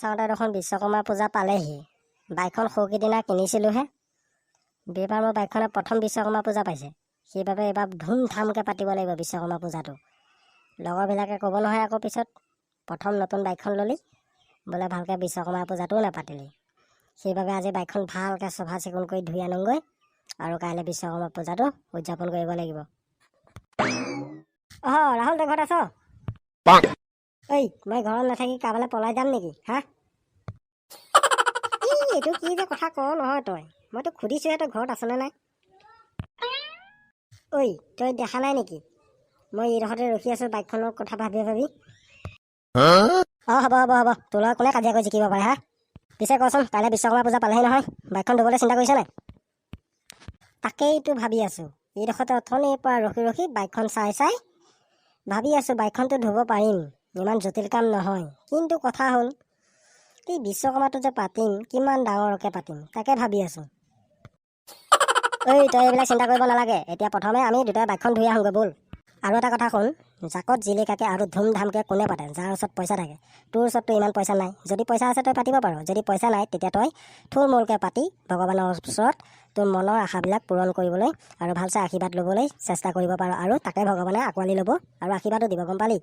চাওঁতে দেখোন বিশ্বকৰ্মা পূজা পালেহি। বাইকখন সৌকেইদিনা কিনিছিলোঁহে। এইবাৰ মোৰ বাইকখনে প্ৰথম বিশ্বকৰ্মা পূজা পাইছে। সেইবাবে এইবাৰ ধুমধামকৈ পাতিব লাগিব বিশ্বকৰ্মা পূজাটো। লগৰবিলাকে ক'ব নহয় আকৌ পিছত, প্ৰথম নতুন বাইকখন ল'লি বোলে ভালকৈ বিশ্বকৰ্মা পূজাটোও নাপাতিলি। সেইবাবে আজি বাইকখন ভালকৈ চফা চিকুণ কৰি ধুই আনোগৈ আৰু কাইলৈ বিশ্বকৰ্মা পূজাটো উদযাপন কৰিব লাগিব। ৰাহুল, তই ঘৰত আছ? ঐ, মই ঘৰত নাথাকি কাৰোবালৈ পলাই যাম নেকি? এইটো কি যে কথা কওঁ নহয় তই। মই তোক সুধিছোঁহে তই ঘৰত আছনে নাই। ঐ, তই দেখা নাই নেকি মই এইডোখৰতে ৰখি আছোঁ বাইকখনৰ কথা ভাবি ভাবি? হ'ব তোৰ লগত কোনে কাজিয়া কৰি জিকিব পাৰে পিছে কচোন, কাইলৈ বিশ্বকৰ্মা পূজা পালেহি নহয়, বাইকখন ধুবলৈ চিন্তা কৰিছে নাই? তাকেইতো ভাবি আছোঁ। এইডোখৰতে অথনিৰ পৰা ৰখি ৰখি বাইকখন চাই ভাবি আছোঁ বাইকখনতো ধুব পাৰিম, ইমান জটিল কাম নহয়। কিন্তু কথা হ'ল এই বিশ্বকৰ্মাটো যে পাতিম, কিমান ডাঙৰকৈ পাতিম তাকে ভাবি আছোঁ। তই এইবিলাক চিন্তা কৰিব নালাগে। এতিয়া প্ৰথমে আমি দুটাই বাইকখন ধুই আহোঁগৈ ব'ল। আৰু এটা কথা শুন, জাকত জিলিকাকৈ আৰু ধুমধামকৈ কোনে পাতে? যাৰ ওচৰত পইচা থাকে। তোৰ ওচৰততো ইমান পইচা নাই। যদি পইচা আছে তই পাতিব পাৰ, যদি পইচা নাই তেতিয়া তই থুলমূলকৈ পাতি ভগৱানৰ ওচৰত তোৰ মনৰ আশাবিলাক পূৰণ কৰিবলৈ আৰু ভালছে আশীৰ্বাদ ল'বলৈ চেষ্টা কৰিব পাৰ, আৰু তাকে ভগৱানে আঁকোৱালি ল'ব আৰু আশীৰ্বাদো দিব, গম পালি?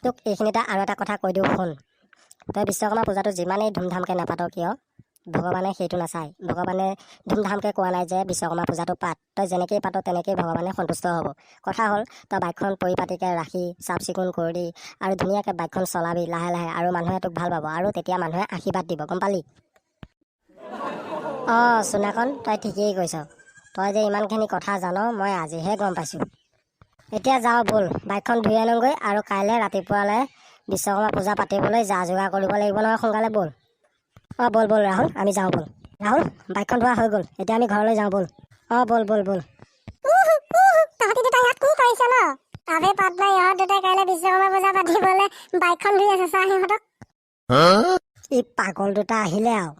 তোক এইখিনিতে আৰু এটা কথা কৈ দিওঁ শুন, তই বিশ্বকৰ্মা পূজাটো যিমানেই ধুমধামকৈ নাপাত কিয়, ভগৱানে সেইটো নাচায়। ভগৱানে ধুমধামকৈ কোৱা নাই যে বিশ্বকৰ্মা পূজাটো পাত, তই যেনেকৈয়ে পাত তেনেকৈয়ে ভগৱানে সন্তুষ্ট হ'ব। কথা হ'ল তই বাইকখন পৰিপাটিকৈ ৰাখি চাফ চিকুণ কৰি আৰু ধুনীয়াকৈ বাইকখন চলাবি লাহে লাহে, আৰু মানুহে তোক ভাল পাব আৰু তেতিয়া মানুহে আশীৰ্বাদ দিব, গম পালি? চুনাকণ, তই ঠিকেই কৈছ। তই যে ইমানখিনি কথা জান মই আজিহে গম পাইছোঁ। এতিয়া যাওঁ ব'ল, বাইকখন ধুই আনোগৈ আৰু কাইলৈ ৰাতিপুৱালৈ বিশ্বকৰ্মা পূজা পাতিবলৈ যা যোগাৰ কৰিব লাগিব নহয়, সোনকালে ব'ল। ব'ল ৰাহুল, আমি যাওঁ ব'ল। ৰাহুল, বাইকখন ধোৱা হৈ গ'ল, এতিয়া আমি ঘৰলৈ যাওঁ ব'ল। ব'ল। তহঁতি দুটা ইয়াত কি কৰিছ ন? আবে পাত নাই, ইহঁত দুটাই কাইলৈ বিশ্বকৰ্মা পূজা পাতিবলৈ বাইকখন ধুই আছে, চা সিহঁতক। এই পাগল দুটা আহিলে আৰু।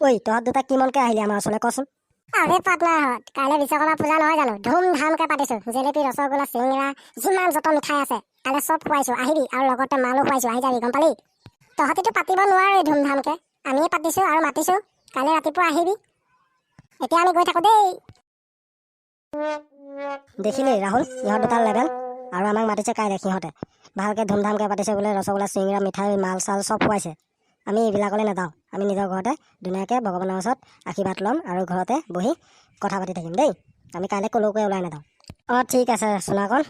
ঐ, তহঁত দুটা কিমানকৈ আহিলি আমাৰ ওচৰলৈ কচোন? আবে পাত নাই ইহঁত, কাইলৈ বিশ্বকৰ্মা পূজা নহয় জানো, ধুমধামকৈ পাতিছোঁ। জেলেপি, ৰসগোল্লা, চিঙৰা, যিমান যত মিঠাই আছে কাইলৈ চব খুৱাইছোঁ, আহিবি। আৰু লগতে মালো খুৱাইছোঁ, আহি যাবি, গম পালি? তহঁতিতো পাতিব নোৱাৰোৱেই ধুমধামকৈ, আমিয়ে পাতিছোঁ আৰু মাতিছোঁ। কাইলৈ ৰাতিপুৱা আহিবি। এতিয়া আমি গৈ থাকোঁ দেই। দেখিলি ৰাহুল, ইহঁত দুটাৰ লেভেল। আৰু আমাক মাতিছে কাইলৈ সিহঁতে ভালকৈ ধুমধামকৈ পাতিছে বোলে, ৰসগোল্লা, চিঙৰা, মিঠাই, মাল চাল চব খুৱাইছে। আমি এইবিলাকলৈ নাযাওঁ, আমি নিজৰ ঘৰতে ধুনীয়াকৈ ভগৱানৰ ওচৰত আশীৰ্বাদ ল'ম আৰু ঘৰতে বহি কথা পাতি থাকিম দেই। আমি কাইলৈ ক'লৈকৈ ওলাই নাযাওঁ। ঠিক আছে চুনাকণ,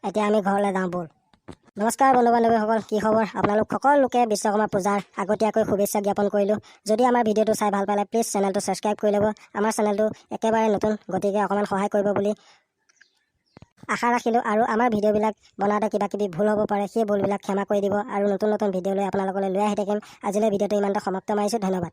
এতিয়া আমি ঘৰলৈ যাওঁ ব'ল। নমস্কাৰ বন্ধু বান্ধৱীসকল, কি খবৰ? আপোনালোক সকলোকে বিশ্বকৰ্মা পূজাৰ আগতীয়াকৈ শুভেচ্ছা জ্ঞাপন কৰিলোঁ। যদি আমাৰ ভিডিঅ'টো চাই ভাল পালে প্লিজ চেনেলটো ছাবস্ক্ৰাইব কৰি ল'ব। আমাৰ চেনেলটো একেবাৰে নতুন, গতিকে অকণমান সহায় কৰিব বুলি আশা ৰাখিলোঁ। আৰু আমাৰ ভিডিঅ'বিলাক বনাওঁতে কিবা কিবি ভুল হ'ব পাৰে, সেই ভুলবিলাক ক্ষমা কৰি দিব আৰু নতুন ভিডিঅ' লৈ আপোনালোকলৈ লৈ আহি থাকিম। আজিলৈ ভিডিঅ'টো ইমানতে সমাপ্ত মাৰিছোঁ, ধন্যবাদ।